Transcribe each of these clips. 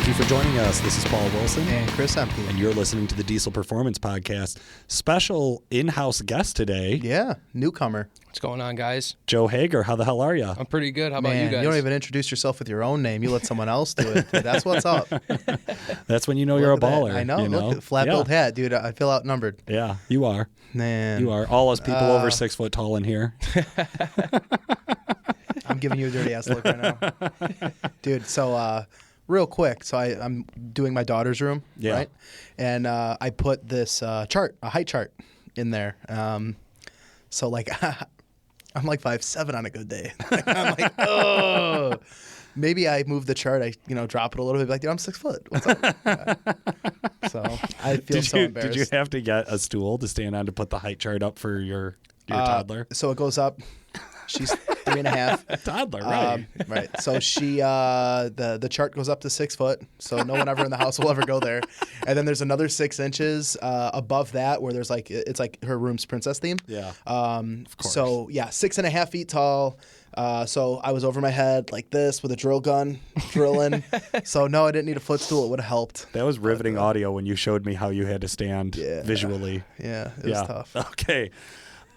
Thank you for joining us. This is Paul Wilson. And Chris Ehmke. And you're listening to the Diesel Performance Podcast. Special in-house guest today. Yeah, newcomer. What's going on, guys? Joe Hager. How the hell are you? I'm pretty good. How about Man, you guys? you don't even introduce yourself with your own name. You let someone else do it. Dude, that's what's up. That's when you know you're a baller. I know. You know? Look at flat-billed hat, dude. I feel outnumbered. Yeah, you are. Man. You are. All us people over 6 foot tall in here. I'm giving you a dirty ass look right now. Dude, so real quick, so I'm doing my daughter's room, right? And I put this chart, a height chart in there. So like I'm like 5'7" on a good day. I'm like, oh. Maybe I move the chart, I drop it a little bit, like, dude, I'm 6 foot. What's up? So I feel so embarrassed. Did you have to get a stool to stand on to put the height chart up for your toddler? So it goes up. She's 3.5. Toddler, right? Right. So she, the chart goes up to 6 foot. So no one ever in the house will ever go there. And then there's another 6 inches above that where there's it's like her room's princess theme. Yeah. Of course. So yeah, 6.5 feet tall. So I was over my head like this with a drill gun drilling. So no, I didn't need a footstool. It would have helped. That was riveting audio when you showed me how you had to stand visually. Yeah, it was tough. Okay.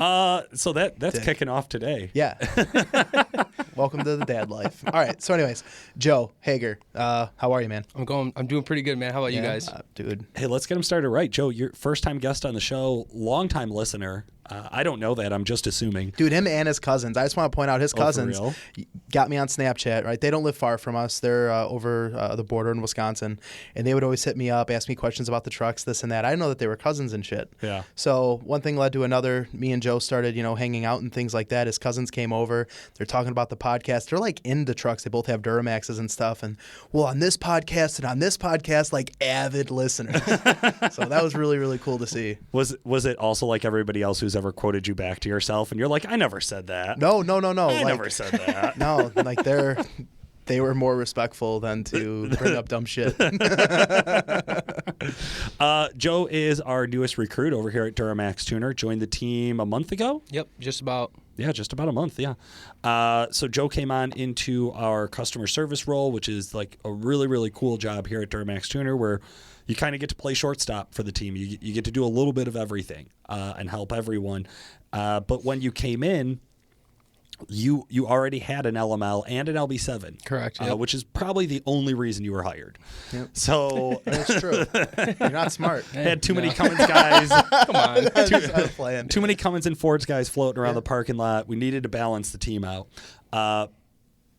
So that's kicking off today. Yeah. Welcome to the dad life. All right. So anyways, Joe Hager, how are you, man? I'm doing pretty good, man. How about you guys? Dude. Hey, let's get him started right. Joe, you're first-time guest on the show, long-time listener. I don't know that. I'm just assuming. Dude, him and his cousins. I just want to point out his cousins for real? Got me on Snapchat, right? They don't live far from us. They're over the border in Wisconsin. And they would always hit me up, ask me questions about the trucks, this and that. I didn't know that they were cousins and shit. Yeah. So one thing led to another. Me and Joe started, hanging out and things like that. His cousins came over. They're talking about the podcast. They're like into trucks. They both have Duramaxes and stuff. And well, on this podcast, like avid listeners. So that was really, really cool to see. Was it also like everybody else who's ever quoted you back to yourself and you're like, I never said that. No. I never said that. No, like they were more respectful than to bring up dumb shit. Joe is our newest recruit over here at Duramax Tuner. Joined the team a month ago. Yep, just about. Yeah, just about a month, yeah. So Joe came on into our customer service role, which is like a really, really cool job here at Duramax Tuner where you kind of get to play shortstop for the team. You get to do a little bit of everything and help everyone. But when you came in, you already had an LML and an LB7. Correct. Yep. Which is probably the only reason you were hired. Yep. So that's true. You're not smart. Had too many Cummins guys. Come on. I was playing. Too many Cummins and Fords guys floating around the parking lot. We needed to balance the team out.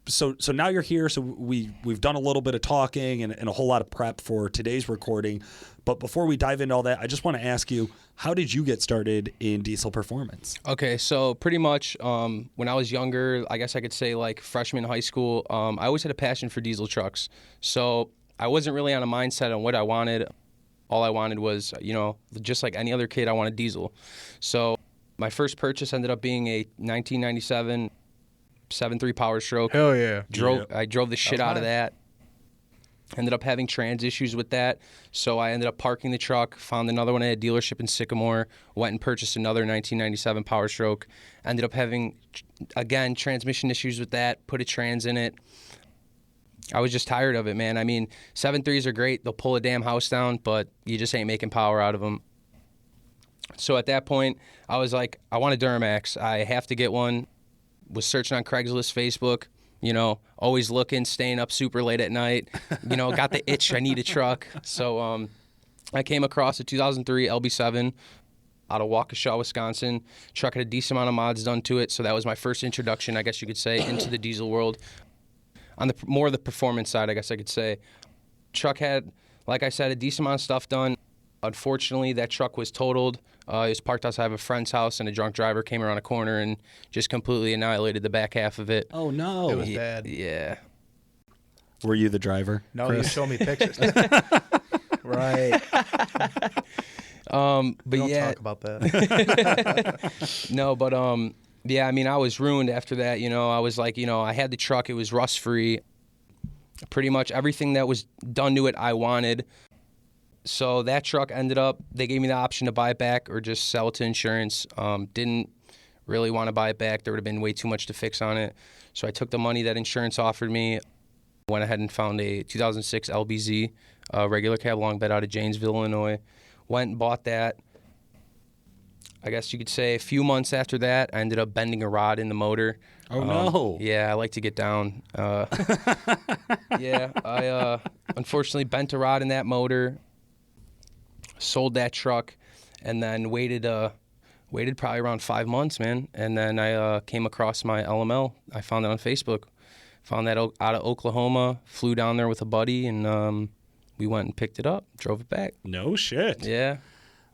So now you're here. So we've done a little bit of talking and a whole lot of prep for today's recording. But before we dive into all that, I just want to ask you, how did you get started in diesel performance? Okay, so pretty much when I was younger, I guess I could say like freshman in high school, I always had a passion for diesel trucks. So I wasn't really on a mindset on what I wanted. All I wanted was, just like any other kid, I wanted diesel. So my first purchase ended up being a 1997 7.3 Power Stroke. Hell yeah. I drove the shit out of that. Ended up having trans issues with that, so I ended up parking the truck, found another one at a dealership in Sycamore, went and purchased another 1997 Power Stroke. Ended up having, again, transmission issues with that, put a trans in it. I was just tired of it, man. I mean, 7.3s are great. They'll pull a damn house down, but you just ain't making power out of them. So at that point, I was like, I want a Duramax. I have to get one. Was searching on Craigslist, Facebook. Always looking, staying up super late at night. Got the itch. I need a truck. So I came across a 2003 LB7 out of Waukesha, Wisconsin. Truck had a decent amount of mods done to it. So that was my first introduction, I guess you could say, into the diesel world. On the more of the performance side, I guess I could say. Truck had, like I said, a decent amount of stuff done. Unfortunately, that truck was totaled. It was parked outside of a friend's house, and a drunk driver came around a corner and just completely annihilated the back half of it. Oh, no. It was bad. Yeah. Were you the driver? No, Chris? you show me pictures. Right. But don't talk about that. No, but yeah, I mean, I was ruined after that. I was like, I had the truck. It was rust-free. Pretty much everything that was done to it, I wanted. So that truck ended up, they gave me the option to buy it back or just sell it to insurance. Didn't really want to buy it back. There would have been way too much to fix on it. So I took the money that insurance offered me, Went ahead and found a 2006 LBZ regular cab long bed out of Janesville, Illinois. Went and bought that. I guess you could say a few months after that, I ended up bending a rod in the motor. Oh, no. Yeah, I like to get down. Yeah, I unfortunately bent a rod in that motor, sold that truck, and then waited probably around 5 months, man. And then I came across my LML. I found it on Facebook. Found that out of Oklahoma, flew down there with a buddy, and we went and picked it up, drove it back. No shit. Yeah.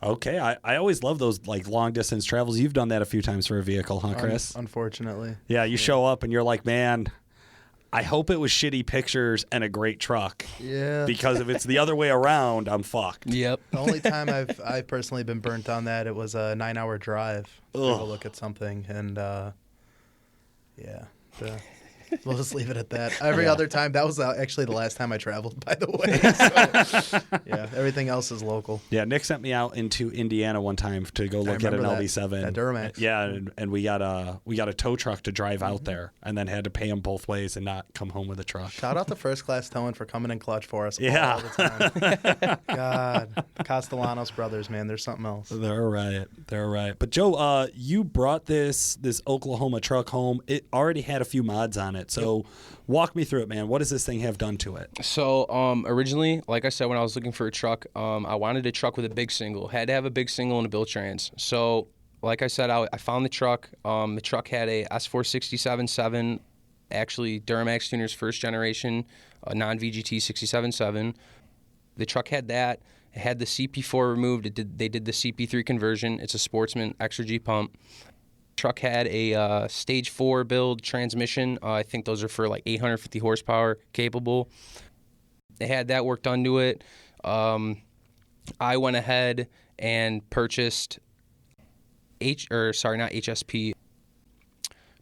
Okay, I always love those like long distance travels. You've done that a few times for a vehicle, huh, Chris? Unfortunately. Yeah, you show up and you're like, man, I hope it was shitty pictures and a great truck. Yeah. Because if it's the other way around, I'm fucked. Yep. The only time I've personally been burnt on that, it was a 9-hour drive to go look at something, and we'll just leave it at that. Every other time, that was actually the last time I traveled, by the way. So, yeah, everything else is local. Yeah, Nick sent me out into Indiana one time to go look at an LB7. That Duramax. Yeah, and we got a tow truck to drive out there, and then had to pay him both ways and not come home with a truck. Shout out to First Class Towing for coming in clutch for us Yeah. all the time. God, Castellanos brothers, man, there's something else. They're right. They're right. But Joe, you brought this Oklahoma truck home. It already had a few mods on it. So walk me through it, man. What does this thing have done to it? So originally, like I said, when I was looking for a truck, I wanted a truck with a big single. Had to have a big single and a built trans. So like I said, I found the truck. The truck had a S467.7, actually Duramax Tuner's first generation, non-VGT 67.7. The truck had that. It had the CP4 removed. They did the CP3 conversion. It's a Sportsman Exergy pump. Truck had a stage 4 build transmission. I think those are for like 850 horsepower capable. They had that work done to it. I went ahead and purchased HSP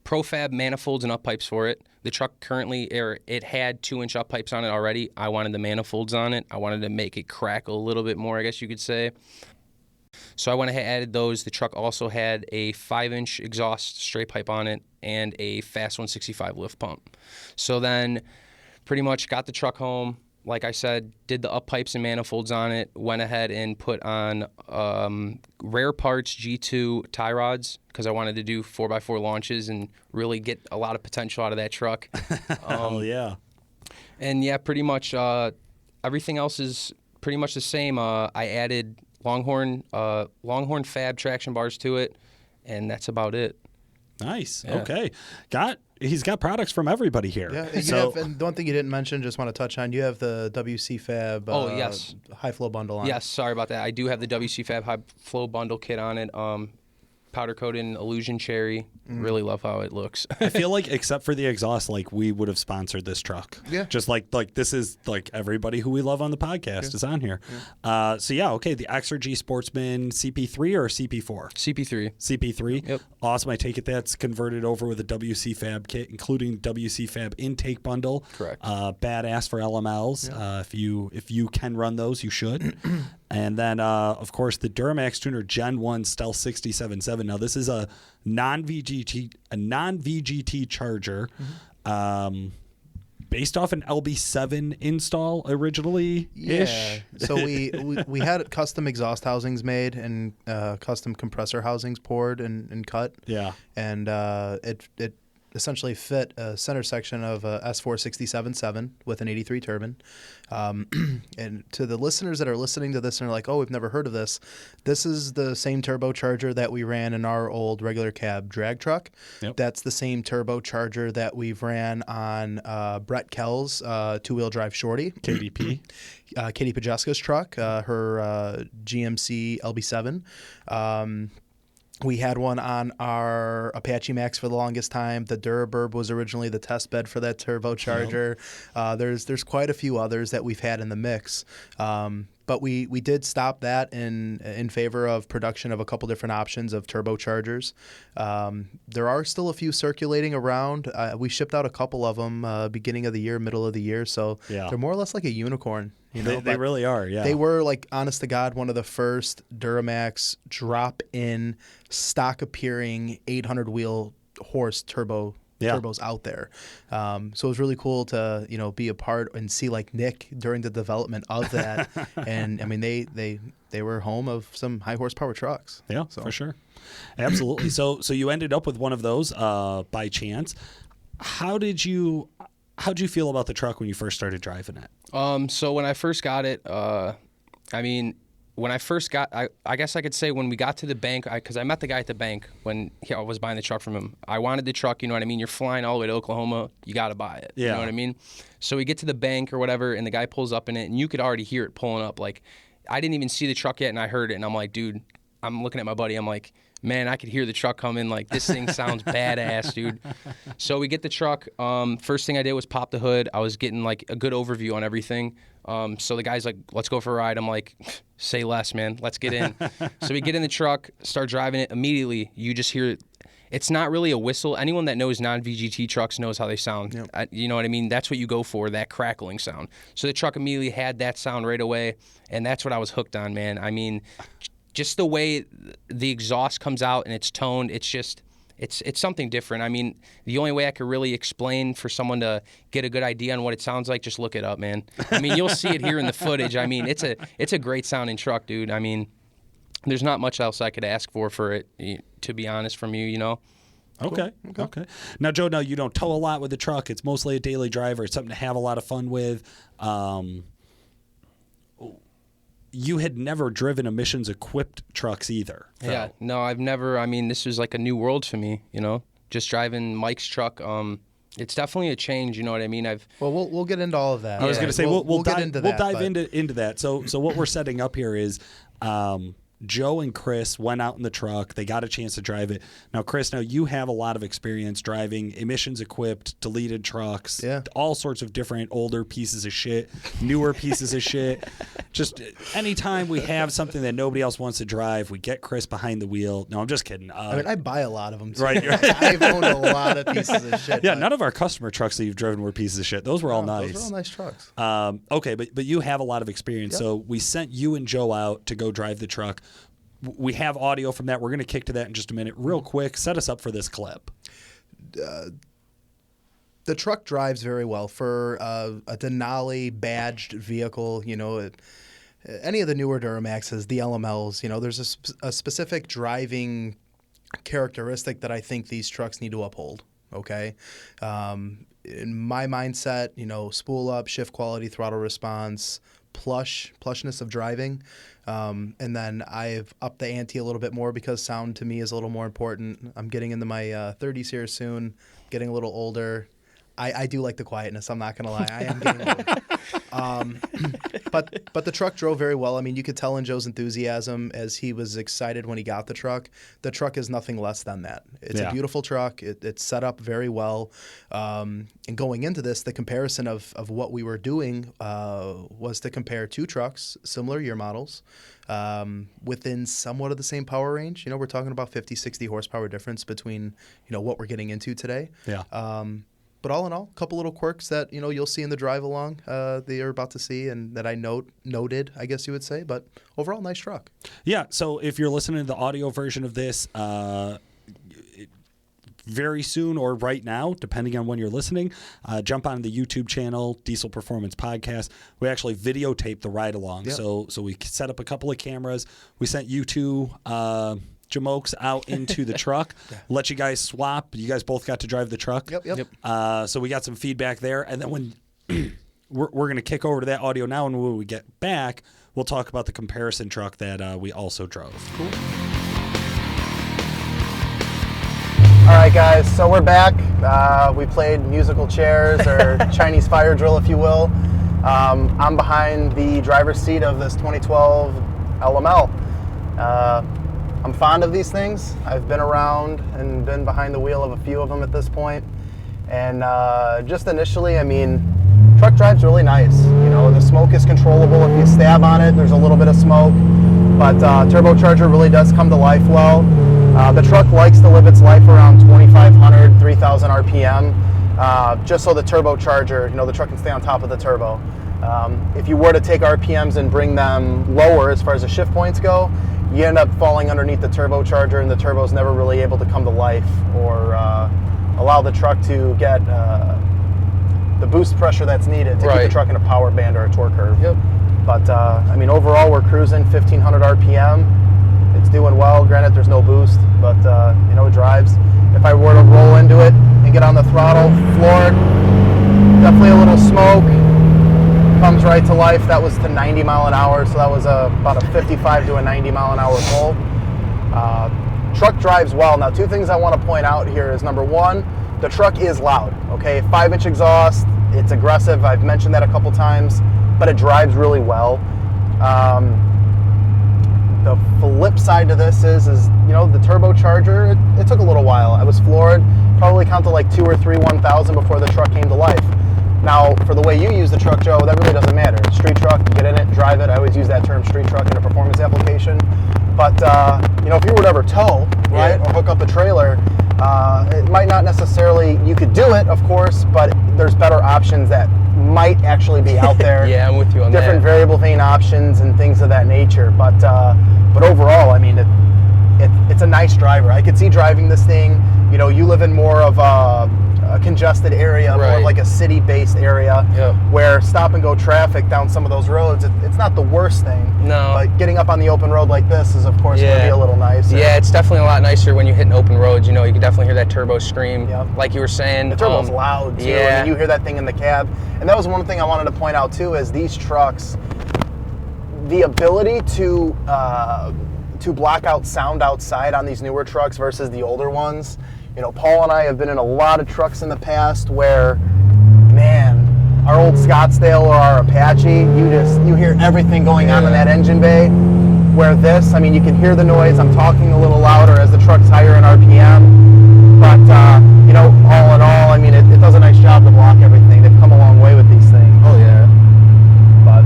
Profab manifolds and up pipes for it. The truck currently, it had 2-inch up pipes on it already. I wanted the manifolds on it. I wanted to make it crackle a little bit more, I guess you could say. So I went ahead and added those. The truck also had a 5-inch exhaust straight pipe on it and a Fast 165 lift pump. So then pretty much got the truck home. Like I said, did the up pipes and manifolds on it. Went ahead and put on Rare Parts G2 tie rods because I wanted to do 4x4 launches and really get a lot of potential out of that truck. Oh, yeah. And yeah, pretty much everything else is pretty much the same. I added Longhorn Fab traction bars to it, and that's about it. Nice. Yeah. Okay. He's got products from everybody here. Yeah, and the one thing you didn't mention, just want to touch on, you have the WC Fab yes. high flow bundle on it. Yes, sorry about that. I do have the WC Fab high flow bundle kit on it. Powder coated in Illusion Cherry. Really love how it looks. I feel like except for the exhaust, like we would have sponsored this truck. Yeah. Just like this is like everybody who we love on the podcast is on here. Yeah. Okay. The Exergy Sportsman CP3 or CP4? CP3. CP3. Yep. Awesome. I take it that's converted over with a WC Fab kit, including WC Fab intake bundle. Correct. Badass for LMLs. Yeah. If you can run those, you should. And then, of course, the Duramax Tuner Gen 1 Stealth 67.7. Now, this is a non-VGT charger based off an LB7 install originally. Yeah. So we had custom exhaust housings made and custom compressor housings poured and cut. Yeah. And it essentially fit a center section of a S467.7 with an 83 turbine. And to the listeners that are listening to this and are like, oh, we've never heard of this, this is the same turbocharger that we ran in our old regular cab drag truck. Yep. That's the same turbocharger that we've ran on Brett Kell's two-wheel drive shorty. KDP. Katie Pajeska's truck, her GMC LB7. We had one on our Apache Max for the longest time. The Duraburb was originally the test bed for that turbocharger. There's quite a few others that we've had in the mix. But we did stop that in favor of production of a couple different options of turbochargers. There are still a few circulating around. We shipped out a couple of them beginning of the year, middle of the year. So they're more or less like a unicorn. You know, they really are, yeah. They were, like, honest to God, one of the first Duramax drop-in, stock-appearing 800-wheel horse turbo turbos out there. So it was really cool to, you know, be a part and see like Nick during the development of that. And I mean, they were home of some high horsepower trucks. Yeah, for sure. Absolutely. So you ended up with one of those by chance. How'd you feel about the truck when you first started driving it? So when I first got it, I mean, when I first got, I guess I could say when we got to the bank, because I met the guy at the bank when I was buying the truck from him. I wanted the truck, you know what I mean? You're flying all the way to Oklahoma, you got to buy it. Yeah. You know what I mean? So we get to the bank or whatever, and the guy pulls up in it, and you could already hear it pulling up. Like, I didn't even see the truck yet, and I heard it, and I'm like, dude, I'm looking at my buddy, I'm like, man, I could hear the truck coming. Like, this thing sounds badass, dude. So we get the truck. First thing I did was pop the hood. I was getting, like, a good overview on everything. So the guy's like, let's go for a ride. I'm like, say less, man. Let's get in. So we get in the truck, start driving it. Immediately, you just hear it. It's not really a whistle. Anyone that knows non-VGT trucks knows how they sound. Yep. You know what I mean? That's what you go for, that crackling sound. So the truck immediately had that sound right away, and that's what I was hooked on, man. I mean, just the way the exhaust comes out and it's toned, it's just... It's something different. I mean, the only way I could really explain for someone to get a good idea on what it sounds like, just look it up, man. I mean, you'll see it here in the footage. I mean, it's a great sounding truck, dude. I mean, there's not much else I could ask for it, to be honest, from you, you know? Okay. Now, Joe, you don't tow a lot with the truck. It's mostly a daily driver. It's something to have a lot of fun with. You had never driven emissions-equipped trucks either. So. Yeah, no, I've never. I mean, this was like a new world for me, you know, just driving Mike's truck. It's definitely a change, you know what I mean? Well, we'll get into all of that. I was going to say, we'll get into that. We'll dive into that. So what we're setting up here is Joe and Chris went out in the truck. They got a chance to drive it. Now, Chris, you have a lot of experience driving emissions-equipped, deleted trucks, all sorts of different older pieces of shit, newer pieces of shit. Just anytime we have something that nobody else wants to drive, we get Chris behind the wheel. No, I'm just kidding. I mean, I buy a lot of them, too. Right. I've owned a lot of pieces of shit. Yeah, none of our customer trucks that you've driven were pieces of shit. Those were all nice. Those were all nice trucks. Okay, but you have a lot of experience. Yep. So we sent you and Joe out to go drive the truck. We have audio from that. We're going to kick to that in just a minute. Real quick, set us up for this clip. The truck drives very well for a Denali badged vehicle. You know, any of the newer Duramaxes, the LMLs, you know, there's a specific driving characteristic that I think these trucks need to uphold. Okay. In my mindset, you know, spool up, shift quality, throttle response, plushness of driving. And then I've upped the ante a little bit more because sound to me is a little more important. I'm getting into my 30s here soon, getting a little older. I do like the quietness. I'm not going to lie. I am getting older. But the truck drove very well. I mean, you could tell in Joe's enthusiasm as he was excited when he got the truck. The truck is nothing less than that. It's a beautiful truck. It's set up very well. And going into this, the comparison of what we were doing was to compare two trucks, similar year models, within somewhat of the same power range. You know, we're talking about 50, 60 horsepower difference between, you know, what we're getting into today. Yeah. But all in all, a couple little quirks that, you know, you'll see in the drive along that you're about to see and that I noted, I guess you would say. But overall, nice truck. Yeah. So if you're listening to the audio version of this, very soon or right now, depending on when you're listening, jump on the YouTube channel, Diesel Performance Podcast. We actually videotape the ride along. Yep. So we set up a couple of cameras. We sent you two jamokes out into the truck, let you guys swap. You guys both got to drive the truck. Yep. So we got some feedback there. And then when we're going to kick over to that audio now, and when we get back, we'll talk about the comparison truck that we also drove. Cool. All right, guys, so we're back. We played musical chairs or Chinese fire drill, if you will. I'm behind the driver's seat of this 2012 LML. I'm fond of these things. I've been around and been behind the wheel of a few of them at this point. And just initially, I mean, truck drive's really nice. You know, the smoke is controllable. If you stab on it, there's a little bit of smoke. But turbocharger really does come to life well. The truck likes to live its life around 2,500, 3,000 RPM, just so the turbocharger, you know, the truck can stay on top of the turbo. If you were to take RPMs and bring them lower as far as the shift points go, you end up falling underneath the turbocharger, and the turbo's never really able to come to life or allow the truck to get the boost pressure that's needed to keep the truck in a power band or a torque curve. Yep. But I mean, overall, we're cruising 1,500 RPM. It's doing well. Granted, there's no boost, but you know, it drives. If I were to roll into it and get on the throttle, floored, definitely a little smoke. Comes right to life. That was to 90 mile an hour, so that was about a 55 to a 90 mile an hour pull. Truck drives well. Now, two things I want to point out here is, number one, the truck is loud, okay? 5-inch exhaust, it's aggressive. I've mentioned that a couple times, but it drives really well. The flip side to this is you know, the turbocharger, it took a little while. I was floored, probably counted like 2 or 3 1,000 before the truck came to life. Now, for the way you use the truck, Joe, that really doesn't matter. Street truck, get in it, drive it. I always use that term, street truck, in a performance application. But, you know, if you were to ever tow, right, or hook up a trailer, it might not necessarily, you could do it, of course, but there's better options that might actually be out there. Yeah, I'm with you on Different that. variable vane options and things of that nature. But overall, I mean, it's a nice driver. I could see driving this thing. You know, you live in more of a congested area, more of like a city-based area, where stop-and-go traffic down some of those roads, it's not the worst thing. No. But getting up on the open road like this is, of course, going to be a little nicer. Yeah, it's definitely a lot nicer when you hit an open road. You know, you can definitely hear that turbo scream, Yep. like you were saying. The turbo's loud, too. Yeah. And you hear that thing in the cab. And that was one thing I wanted to point out, too, is these trucks, the ability to block out sound outside on these newer trucks versus the older ones. You know, Paul and I have been in a lot of trucks in the past where, man, our old Scottsdale or our Apache, you hear everything going on in that engine bay. Where this, I mean, you can hear the noise. I'm talking a little louder as the truck's higher in RPM. But, you know, all in all, I mean, it does a nice job to block everything. They've come a long way with these things. Oh, yeah. But,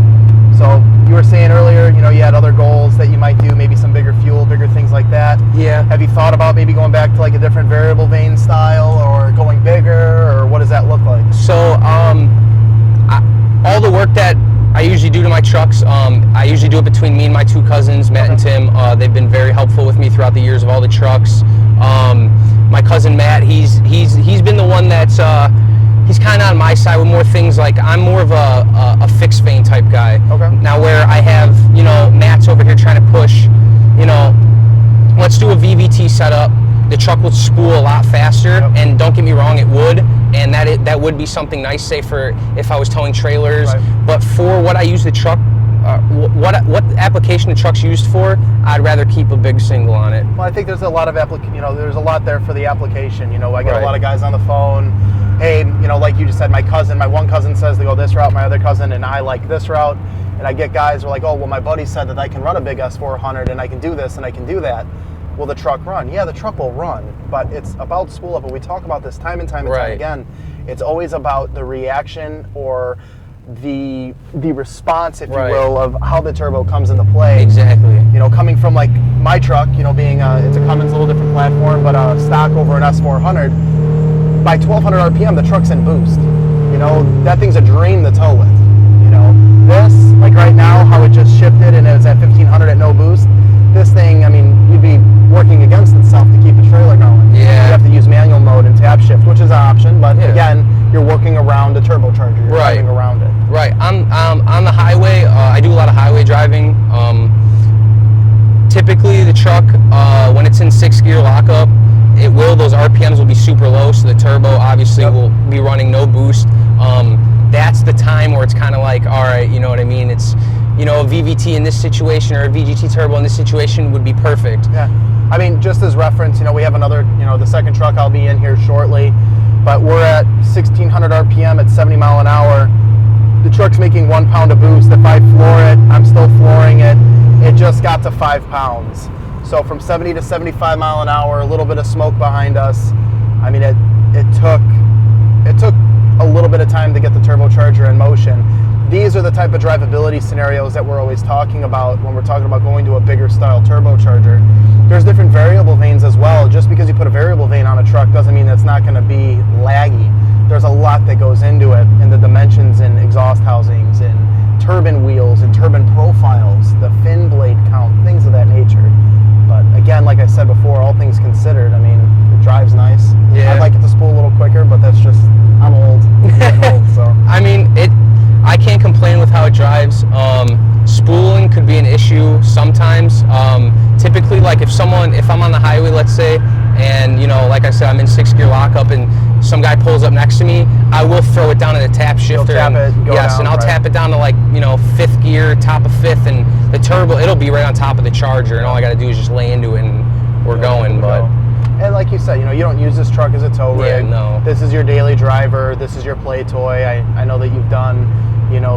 so you were saying earlier, you know, you had other goals that you might do, maybe some bigger fuel, bigger things like that. Yeah. Have you thought about maybe going back to like a different variable vane style or going bigger, or what does that look like? So, all the work that I usually do to my trucks, I usually do it between me and my 2 cousins, Matt and Tim. They've been very helpful with me throughout the years of all the trucks. My cousin Matt, he's been the one that's he's kind of on my side with more things. Like, I'm more of a fixed vane type guy. Okay. Now, where I have, you know, Matt's over here trying to push, you know, let's do a VVT setup. The truck would spool a lot faster, and don't get me wrong, it would, and that would be something nice, say, for if I was towing trailers. Right. But for what I use the truck, what application the truck's used for, I'd rather keep a big single on it. Well, I think there's a lot of there's a lot there for the application. You know, I get a lot of guys on the phone. Hey, you know, like you just said, my one cousin says to go this route, my other cousin and I like this route, and I get guys who are like, oh, well, my buddy said that I can run a big S400 and I can do this and I can do that. Will the truck run? Yeah, the truck will run, but it's about spool up, and we talk about this time and time again. It's always about the reaction or the response, if you will, of how the turbo comes into play. Exactly. You know, coming from like my truck, you know, being it's a Cummins, a little different platform, but stock over an S400. By 1,200 RPM, the truck's in boost. You know, that thing's a dream to tow with. You know, this, like right now, how it just shifted and it's at 1,500 at no boost. This thing, I mean, you'd be working against itself to keep the trailer going. Yeah. You have to use manual mode and tap shift, which is an option, but again, you're working around the turbocharger. You're driving around it. Right. On the highway, I do a lot of highway driving. Typically, the truck, when it's in 6-gear lockup, those RPMs will be super low, so the turbo obviously will be running no boost. That's the time where it's kind of like, all right, you know what I mean? It's, you know, a VVT in this situation or a VGT turbo in this situation would be perfect. Yeah. I mean, just as reference, you know, we have another, you know, the second truck I'll be in here shortly, but we're at 1,600 RPM at 70 mile an hour. The truck's making 1 pound of boost. If I floor it, I'm still flooring it. It just got to 5 pounds. So from 70 to 75 mile an hour, a little bit of smoke behind us. I mean, it took a little bit of time to get the turbocharger in motion. These are the type of drivability scenarios that we're always talking about when we're talking about going to a bigger style turbocharger. There's different variable vanes as well. Just because you put a variable vane on a truck doesn't mean it's not going to be laggy. There's a lot that goes into it, in the dimensions and exhaust housings and turbine wheels and turbine profiles, the fin blade count, things of that nature. But again, like I said before, all things considered, I mean, the drives nice. Yeah. I'd like it to spool a little quicker, but that's just, I'm old. I'm getting old, so. I mean, I can't complain with how it drives. Spooling could be an issue sometimes. Typically, like if I'm on the highway, let's say, and like I said, I'm in 6-gear lockup, and some guy pulls up next to me, I will throw it down in the tap shifter. Tap it, go yes, down, and I'll right. tap it down to 5th gear, top of 5th, and the turbo, it'll be right on top of the Charger, and all I got to do is just lay into it, and we're going. But and like you said, you don't use this truck as a tow rig. Yeah, no. This is your daily driver. This is your play toy. I know that you've done,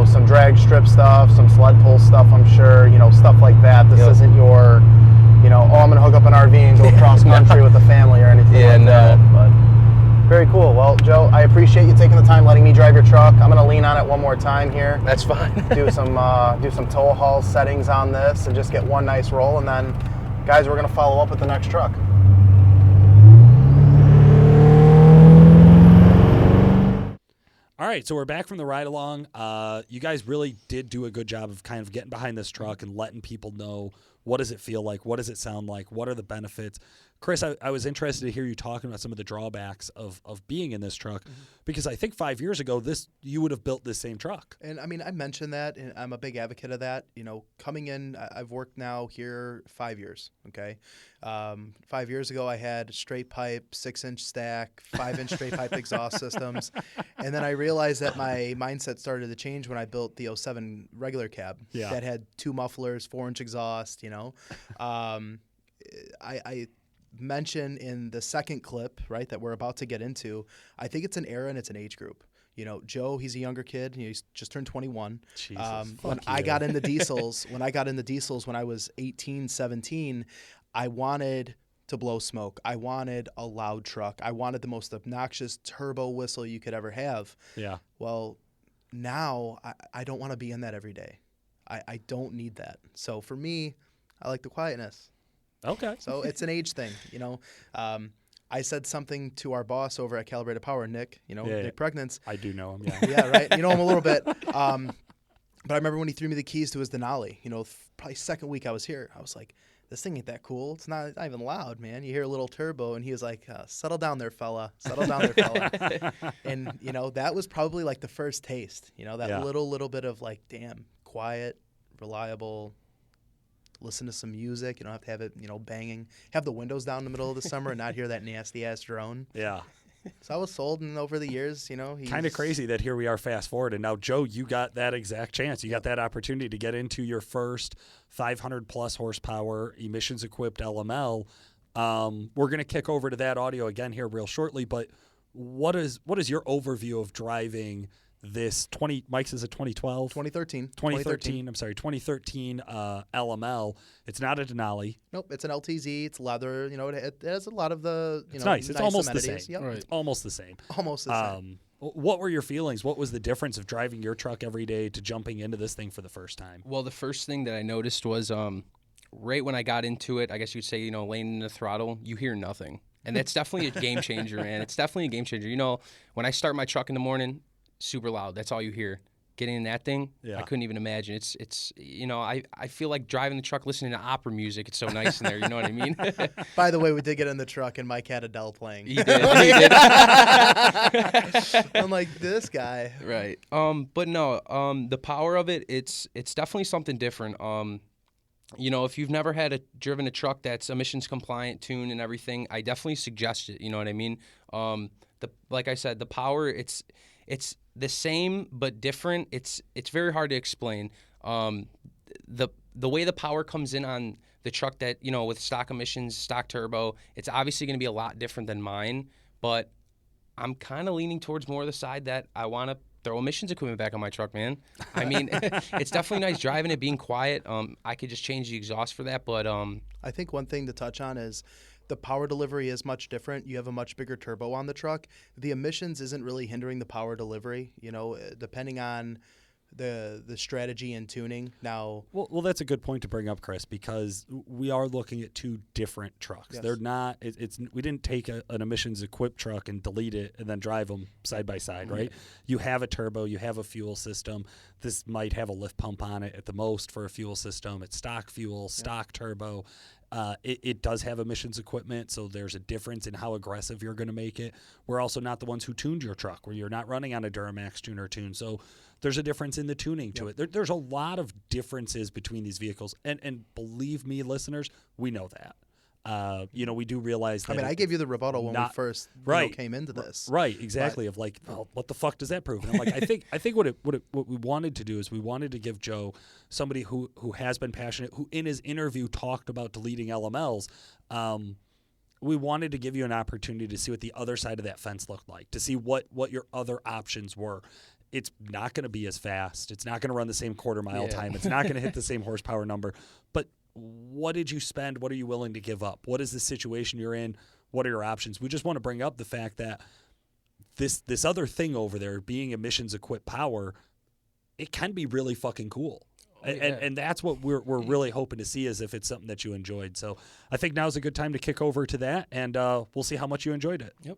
some drag strip stuff, some sled pull stuff, I'm sure, stuff like that. This isn't your, I'm going to hook up an RV and go cross country with the family or anything like that. But very cool. Well, Joe, I appreciate you taking the time letting me drive your truck. I'm going to lean on it one more time here. That's fine. do some tow haul settings on this and just get one nice roll, and then, guys, we're going to follow up with the next truck. All right, so we're back from the ride along. You guys really did do a good job of kind of getting behind this truck and letting people know, what does it feel like, what does it sound like, what are the benefits. Chris, I was interested to hear you talking about some of the drawbacks of being in this truck, because I think 5 years ago you would have built this same truck. And I mean, I mentioned that, and I'm a big advocate of that. Coming in, I've worked now here 5 years. Okay, 5 years ago I had straight pipe, 6-inch stack, 5-inch straight pipe exhaust systems, and then I realized that my mindset started to change when I built the 07 regular cab that had 2 mufflers, 4-inch exhaust. I mention in the second clip, right, that we're about to get into, I think it's an era and it's an age group. Joe, he's a younger kid. He's just turned 21. When I got into diesels, when I was 18, 17, I wanted to blow smoke. I wanted a loud truck. I wanted the most obnoxious turbo whistle you could ever have. Yeah. Well, now I don't want to be in that every day. I don't need that. So for me, I like the quietness. Okay. So it's an age thing, I said something to our boss over at Calibrated Power, Nick, Nick Pregnance. I do know him, yeah. Yeah, right. You know him a little bit. But I remember when he threw me the keys to his Denali, probably second week I was here, I was like, this thing ain't that cool. It's not even loud, man. You hear a little turbo, and he was like, settle down there, fella. Settle down there, fella. And, that was probably like the first taste, that little bit of like, damn, quiet, reliable, listen to some music. You don't have to have it, banging. Have the windows down in the middle of the summer and not hear that nasty-ass drone. Yeah. So I was sold, and over the years, kind of crazy that here we are fast forward, and now, Joe, you got that exact chance. You got that opportunity to get into your first 500-plus horsepower emissions-equipped LML. We're going to kick over to that audio again here real shortly, but what is your overview of driving this Mike's is a 2012? 2013. 2013, I'm sorry, 2013 LML. It's not a Denali. Nope, it's an LTZ. It's leather. It has a lot of the, it's nice. It's almost the same. Yep. Right. It's almost the same. Almost the same. What were your feelings? What was the difference of driving your truck every day to jumping into this thing for the first time? Well, the first thing that I noticed was right when I got into it, I guess you'd say, laying in the throttle, you hear nothing. And that's definitely a game changer, man. It's definitely a game changer. When I start my truck in the morning, super loud. That's all you hear. Getting in that thing, I couldn't even imagine. It's I feel like driving the truck listening to opera music. It's so nice in there. You know what I mean? By the way, we did get in the truck and Mike had Adele playing. He did. I'm like, this guy. Right. But no. The power of it, it's definitely something different. If you've never driven a truck that's emissions compliant, tuned, and everything, I definitely suggest it. You know what I mean? Like I said, the power, it's the same but different. It's very hard to explain. The way the power comes in on the truck that, with stock emissions, stock turbo, it's obviously going to be a lot different than mine, but I'm kind of leaning towards more of the side that I want to throw emissions equipment back on my truck, man. I mean, it's definitely nice driving it, being quiet. I could just change the exhaust for that, but I think one thing to touch on is the power delivery is much different. You have a much bigger turbo on the truck. The emissions isn't really hindering the power delivery, depending on the strategy and tuning. Now, well, that's a good point to bring up, Chris, because we are looking at two different trucks. Yes. They're not. We didn't take an emissions equipped truck and delete it and then drive them side by side, right? You have a turbo, you have a fuel system. This might have a lift pump on it at the most for a fuel system. It's stock fuel, stock turbo. It does have emissions equipment, so there's a difference in how aggressive you're going to make it. We're also not the ones who tuned your truck, where you're not running on a Duramax tuner tune. So there's a difference in the tuning to it. There's a lot of differences between these vehicles. And believe me, listeners, we know that. We do realize that. I mean, I gave you the rebuttal when we first came into this. Right, exactly. But, of like, well, what the fuck does that prove? And I'm like, I think what we wanted to do is we wanted to give Joe, somebody who has been passionate, who in his interview talked about deleting LMLs. We wanted to give you an opportunity to see what the other side of that fence looked like, to see what your other options were. It's not going to be as fast. It's not going to run the same quarter mile time. It's not going to hit the same horsepower number. But what did you spend? What are you willing to give up? What is the situation you're in? What are your options? We just want to bring up the fact that this other thing over there, being emissions equipped power, it can be really fucking cool. And that's what we're really hoping to see, is if it's something that you enjoyed. So I think now's a good time to kick over to that, and we'll see how much you enjoyed it. Yep.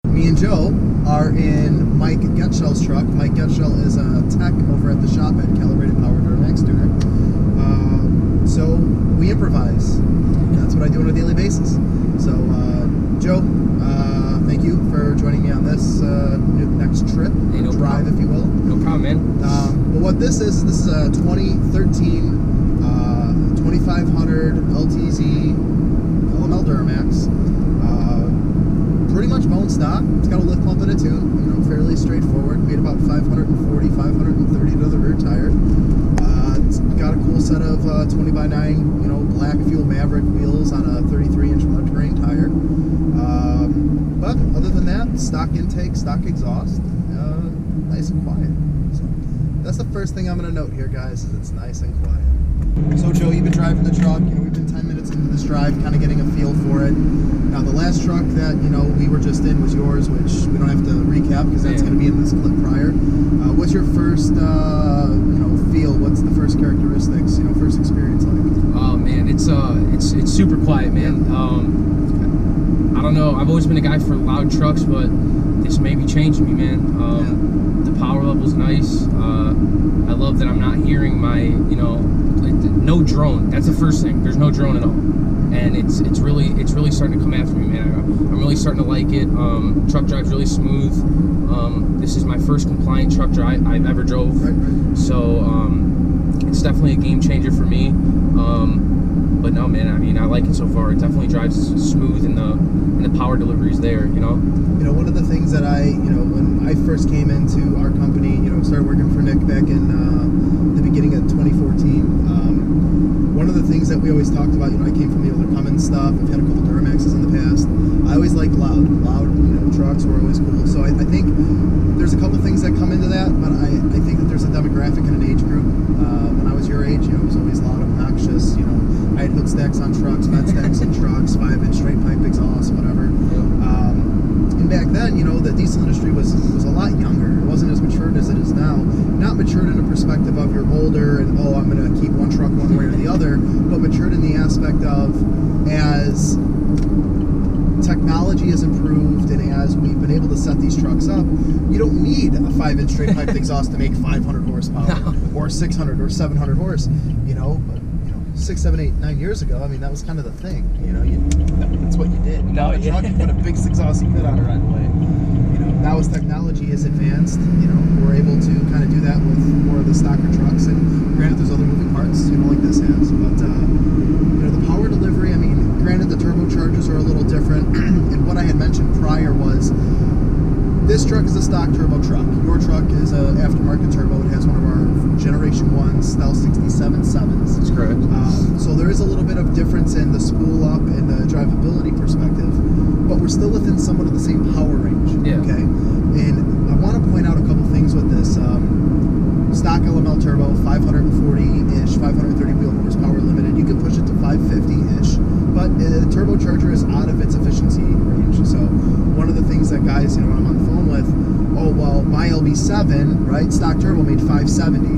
Me and Joe are in Mike Gutshells' truck. Mike Gutshell is a tech over at the shop at Calibrated Power Duramax Tuner. So we improvise. That's what I do on a daily basis. So Joe, thank you for joining me on this next trip, drive, if you will. No problem, man. But what this is a 2013 2500 LTZ LML Duramax. Pretty much bone stock. It's got a lift pump and a tune, fairly straightforward. Made about 540, 530 to the rear tire. It's got a cool set of 20x9, black fuel Maverick wheels on a 33-inch mud terrain tire. But other than that, stock intake, stock exhaust, nice and quiet. So that's the first thing I'm going to note here, guys, is it's nice and quiet. So Joe, you've been driving the truck. We've been 10 minutes into this drive, kind of getting a feel for it. Now, the last truck that we were just in was yours, which we don't have to recap because that's going to be in this clip prior. What's your first, feel? What's the first characteristics? First experience like? Oh man, it's super quiet, man. I don't know. I've always been a guy for loud trucks, but this may be changing me, man. The power level's nice. I love that I'm not hearing my, no drone. That's the first thing. There's no drone at all, and it's really starting to come after me, man. I'm really starting to like it. Truck drive's really smooth. This is my first compliant truck drive I've ever drove, so it's definitely a game changer for me. But no, man, I mean, I like it so far. It definitely drives smooth, and the power delivery is there, One of the things that when I first came into our company, started working for Nick back in the beginning of 2014. One of the things that we always talked about, I came from the older Cummins stuff. I've had a couple Duramaxes in the past. I always liked loud, trucks were always cool. So I think there's a couple things that come into that, but I think that there's a demographic and an age group. When I was your age, it was always loud, obnoxious. I had hood stacks on trucks, vent stacks in trucks, 5-inch straight pipe exhaust, whatever. And back then, the diesel industry was a lot younger. It wasn't as matured as it is now. Not matured in a perspective of you're older and, I'm going to keep one truck one way or the other, but matured in the aspect of as technology has improved and as we've been able to set these trucks up, you don't need a 5-inch straight pipe exhaust to make 500 horsepower or 600 or 700 horse, but 6, 7, 8, 9 years ago, that was kind of the thing. That's what you did. You got a truck, you put a big exhaust you could on it right away. Now as technology is advanced, we're able to kind of do that with more of the stocker trucks. And granted, there's other moving parts, like this has. But the power delivery. Granted, the turbochargers are a little different. And what I had mentioned prior was, this truck is a stock turbo truck. Your truck is an aftermarket turbo. It has one of our Generation 1 Stealth 67.7s. That's correct. So there is a little bit of difference in the spool up and the drivability perspective, but we're still within somewhat of the same power range. Yeah. Okay. And I want to point out a couple things with this. Stock LML turbo, 540-ish, 530 wheel horsepower limited. You can push it to 550-ish, but the turbocharger is out of its efficiency range. So one of the things that guys, when I'm on the phone with, my LB7, right, stock turbo made 570.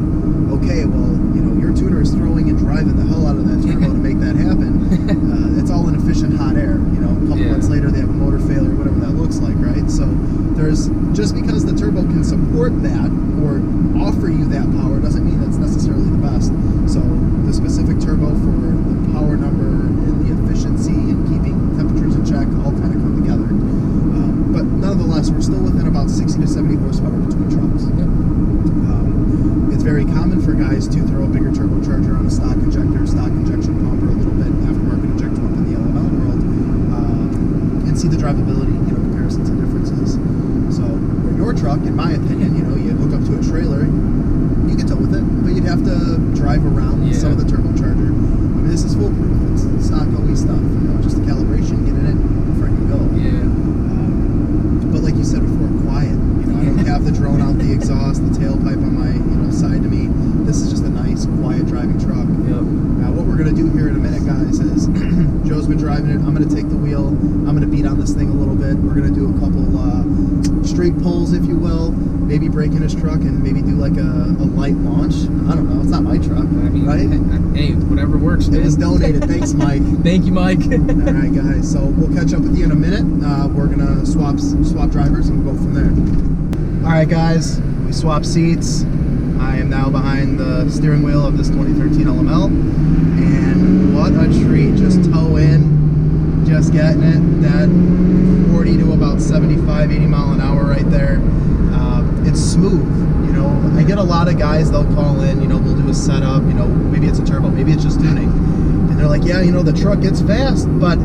Okay, well, your tuner is throwing and driving the hell out of that turbo to make that happen. It's all inefficient hot air. A couple months later, they have a motor failure, whatever that looks like, right? So there's, just because the turbo can support that or offer you that power doesn't mean that's necessarily the best. So the specific turbo for the power number still within about 60 to 70 horsepower between trucks. Yep. It's very common for guys to throw a bigger turbocharger on a stock injector, stock injection pump, or a little bit aftermarket injector pump in the LML world, and see the drivability, comparisons and differences. So, where your truck, in my opinion, you hook up to a trailer, you can tow with it, but you'd have to drive around some of the turbocharger. I mean, this is foolproof. It's stock OE stuff. Just the calibration, get in it, freaking go. Yeah. But like you said before, quiet. I don't have the drone out the exhaust, the tailpipe on my side to me. This is just a nice, quiet driving truck. Yep. Now, what we're gonna do here in a minute, guys, is Joe's been driving it. I'm gonna take the wheel. I'm gonna beat on this thing a little bit. We're gonna do a couple straight pulls, if you will. Maybe break in his truck and maybe do like a light launch. I don't know. It's not my truck, right? Hey, whatever works, man. It was donated. Thanks, Mike. Thank you, Mike. All right, guys. So we'll catch up with you in a minute. We're gonna swap drivers and we'll go from there. All right, guys. We swapped seats. I am now behind the steering wheel of this 2013 LML, and what a treat! Just toe in, just getting it. That 40 to about 75, 80 mile an hour right there. It's smooth. I get a lot of guys, they'll call in, we'll do a setup, maybe it's a turbo, maybe it's just tuning. And they're like, yeah, the truck gets fast, but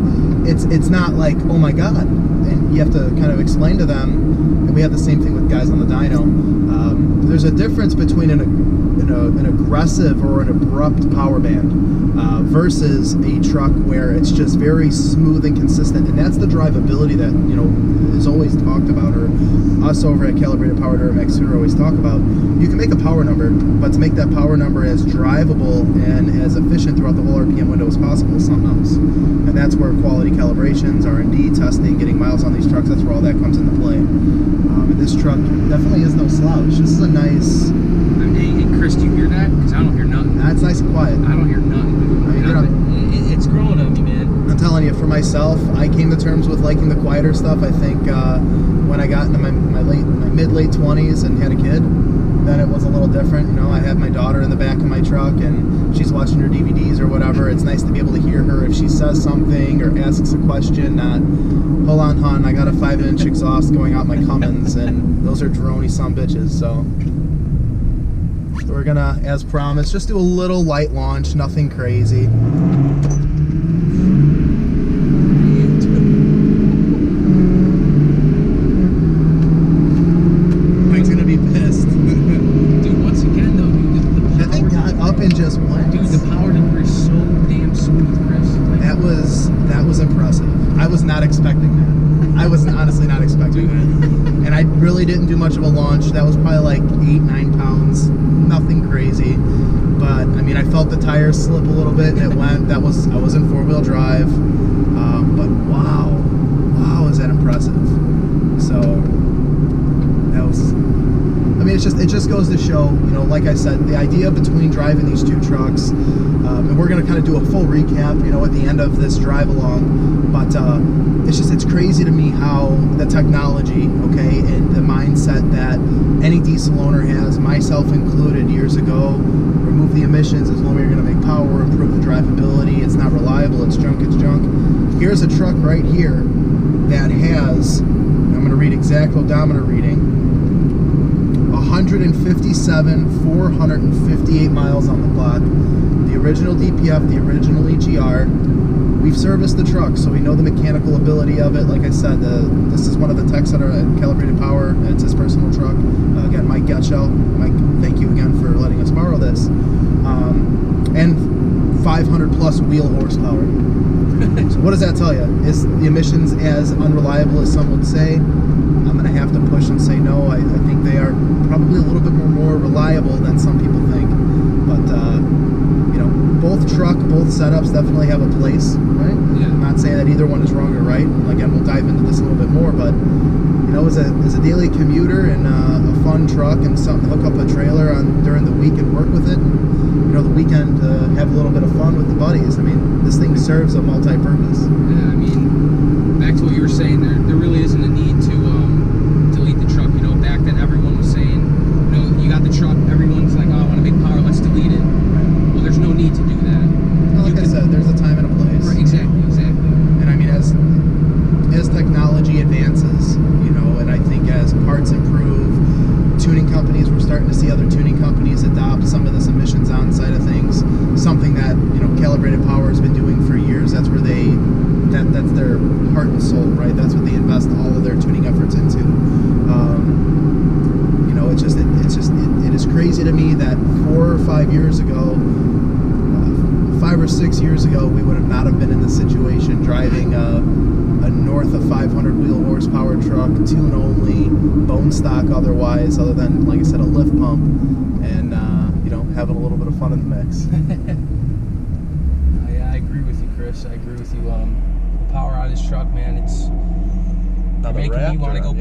it's not like, oh my God. And you have to kind of explain to them, and we have the same thing with guys on the dyno. There's a difference between an aggressive or an abrupt power band versus a truck where it's just very smooth and consistent, and that's the drivability that is always talked about, or us over at Calibrated Power Duramax Tuner always talk about. You can make a power number, but to make that power number as drivable and as efficient throughout the whole RPM window as possible is something else, and that's where quality calibrations, R&D, testing, getting miles on these trucks, that's where all that comes into play. And this truck definitely is no slouch. This is a nice... Hey, Chris, do you hear that? Because I don't hear nothing. That's nice and quiet. I don't hear nothing. It's growing on me, man. I'm telling you, for myself, I came to terms with liking the quieter stuff. I think when I got into my mid-late 20s and had a kid, then it was a little different. I had my daughter in the back of my truck, and she's watching her DVDs or whatever. It's nice to be able to hear her if she says something or asks a question, not, hold on, hon, I got a 5-inch exhaust going out my Cummins, and those are droney sumbitches, so... We're gonna, as promised, just do a little light launch, nothing crazy. Mike's gonna be pissed. Dude, once again though, dude, the That thing got up and just went. Dude, the power number is so damn smooth, Chris. That was impressive. I was not expecting that. I was honestly not expecting that. And I really didn't do much of a launch. That was probably like 8-9 pounds. Nothing crazy. But I mean, I felt the tires slip a little bit and it went. I was in 4-wheel drive. But wow, is that impressive. So that was, I mean, it just goes to show, like I said, the idea between driving these two trucks, and we're going to kind of do a full recap, at the end of this drive along, but it's crazy to me how the technology, okay, and the mindset that any diesel owner has, myself included, years ago, remove the emissions, as long as you're going to make power, improve the drivability, it's not reliable, it's junk. Here's a truck right here that has, I'm going to read exact odometer reading, 157, 458 miles on the clock. The original DPF, the original EGR. We've serviced the truck, so we know the mechanical ability of it. Like I said, this is one of the techs that are at Calibrated Power. It's his personal truck. Again, Mike Gutshells. Mike, thank you again for letting us borrow this. And 500 plus wheel horsepower. So what does that tell you? Is the emissions as unreliable as some would say? I'm going to have to push and say no. I think they are probably a little bit more reliable than some people think. But, both setups definitely have a place, right? Yeah. I'm not saying that either one is wrong or right. Again, we'll dive into this a little bit more, but, as a daily commuter and a fun truck and something to hook up a trailer on during the week and work with it, and, the weekend have a little bit of fun with the buddies. I mean, this thing serves a multi-purpose. Yeah, I mean, back to what you were saying, there really isn't a need to delete the truck. Back then everyone was saying, you got the truck, everyone's like, oh, I want a big power, let's delete it. Well, there's no need to do that. Like I said, there's a time and a place. Right, exactly. And I mean, as technology advances, and I think parts improve. Tuning companies, we're starting to see other tuning companies adopt some of this emissions on side of things. Something that Calibrated Power has been doing for years. That's where that's their heart and soul, right? That's what they invest all of their tuning efforts into. It is crazy to me that 4 or 5 years ago, 5 or 6 years ago, we would have not have been in this situation, driving a north of 500 wheel horsepower truck, tune only, bone stock otherwise, other than, like I said, a lift pump, and having a little bit of fun in the mix. I agree with you, Chris. I agree with you. The power out of this truck, man, it's making me want to go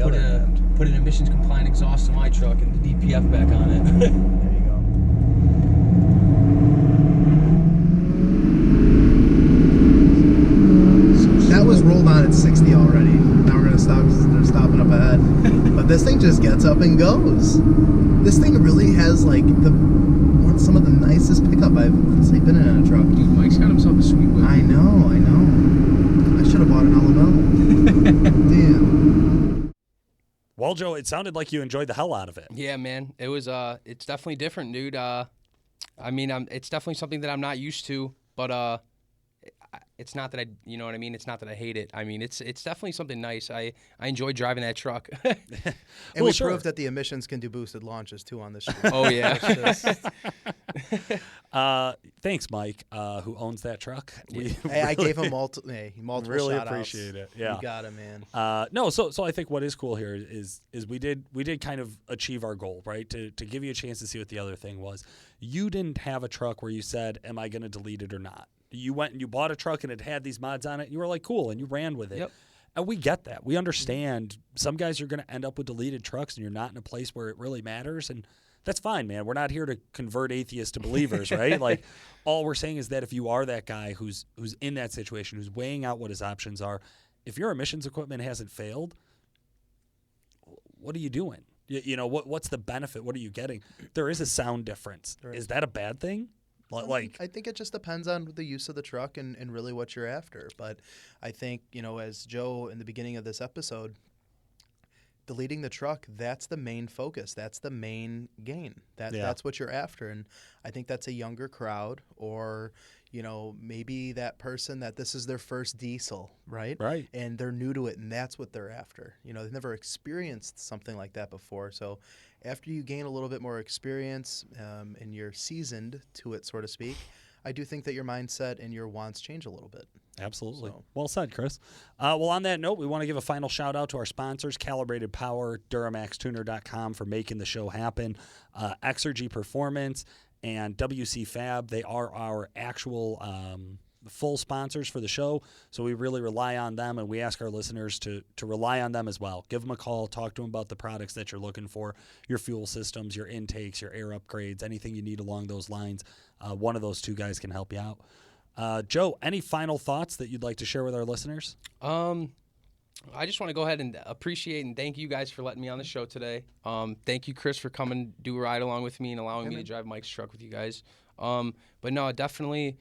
put an emissions compliant exhaust in my truck and the DPF back on it. There you go. That was rolled on at 60 already. Now we're gonna stop. They're stopping up ahead, but this thing just gets up and goes. This thing really has like some of the nicest pickup I've honestly been in a truck. Dude, Mike's got himself a sweet whip. I know. I should have bought an LML. Damn. Well, Joe, it sounded like you enjoyed the hell out of it. Yeah, man. It was. It's definitely different, dude. It's definitely something that I'm not used to, but it's not that I, you know what I mean? It's not that I hate it. I mean, it's definitely something nice. I enjoy driving that truck. And we proved that the emissions can do boosted launches too on this street. Oh yeah. Thanks, Mike, who owns that truck. I gave him multiple really shout-outs. Appreciate it. Yeah, you got it, man. No, so I think what is cool here is we did kind of achieve our goal, right? To give you a chance to see what the other thing was. You didn't have a truck where you said, "Am I going to delete it or not?" You went and you bought a truck and it had these mods on it. And you were like, "Cool," and you ran with it. Yep. And we get that. We understand some guys are going to end up with deleted trucks, and you're not in a place where it really matters, and that's fine, man. We're not here to convert atheists to believers, right? Like, all we're saying is that if you are that guy who's in that situation, who's weighing out what his options are, if your emissions equipment hasn't failed, what are you doing? What's the benefit? What are you getting? There is a sound difference. Right. Is that a bad thing? Like, I think it just depends on the use of the truck and really what you're after. But I think, as Joe in the beginning of this episode, deleting the truck, that's the main focus. That's the main gain. That's what you're after. And I think that's a younger crowd, or, maybe that person that this is their first diesel, right? Right. And they're new to it, and that's what they're after. They've never experienced something like that before. So after you gain a little bit more experience and you're seasoned to it, so to speak, I do think that your mindset and your wants change a little bit. Absolutely. So. Well said, Chris. Well, on that note, we want to give a final shout out to our sponsors, Calibrated Power, DuramaxTuner.com for making the show happen, Exergy Performance, and WC Fab. They are our actual full sponsors for the show, so we really rely on them, and we ask our listeners to rely on them as well. Give them a call, talk to them about the products that you're looking for, your fuel systems, your intakes, your air upgrades, anything you need along those lines. One of those two guys can help you out. Joe, any final thoughts that you'd like to share with our listeners? I just want to go ahead and appreciate and thank you guys for letting me on the show today. Thank you, Chris, for coming do a ride along with me and allowing me to drive Mike's truck with you guys. But no, it definitely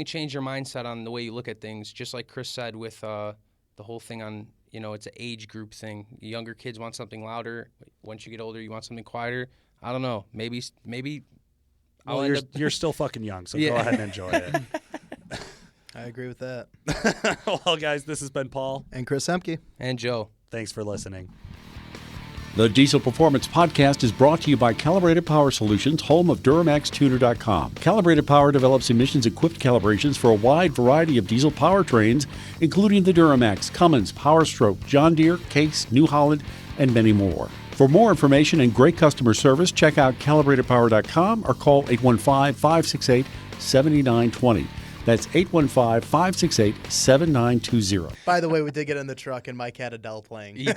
changed your mindset on the way you look at things. Just like Chris said with the whole thing on, it's an age group thing. Younger kids want something louder. Once you get older, you want something quieter. I don't know. Maybe. Well, you're still fucking young, so go ahead and enjoy it. I agree with that. Well, guys, this has been Paul. And Chris Ehmke. And Joe. Thanks for listening. The Diesel Performance Podcast is brought to you by Calibrated Power Solutions, home of DuramaxTuner.com. Calibrated Power develops emissions-equipped calibrations for a wide variety of diesel powertrains, including the Duramax, Cummins, Power Stroke, John Deere, Case, New Holland, and many more. For more information and great customer service, check out calibratedpower.com or call 815-568-7920. That's 815-568-7920. By the way, we did get in the truck and Mike had Adele playing. He did.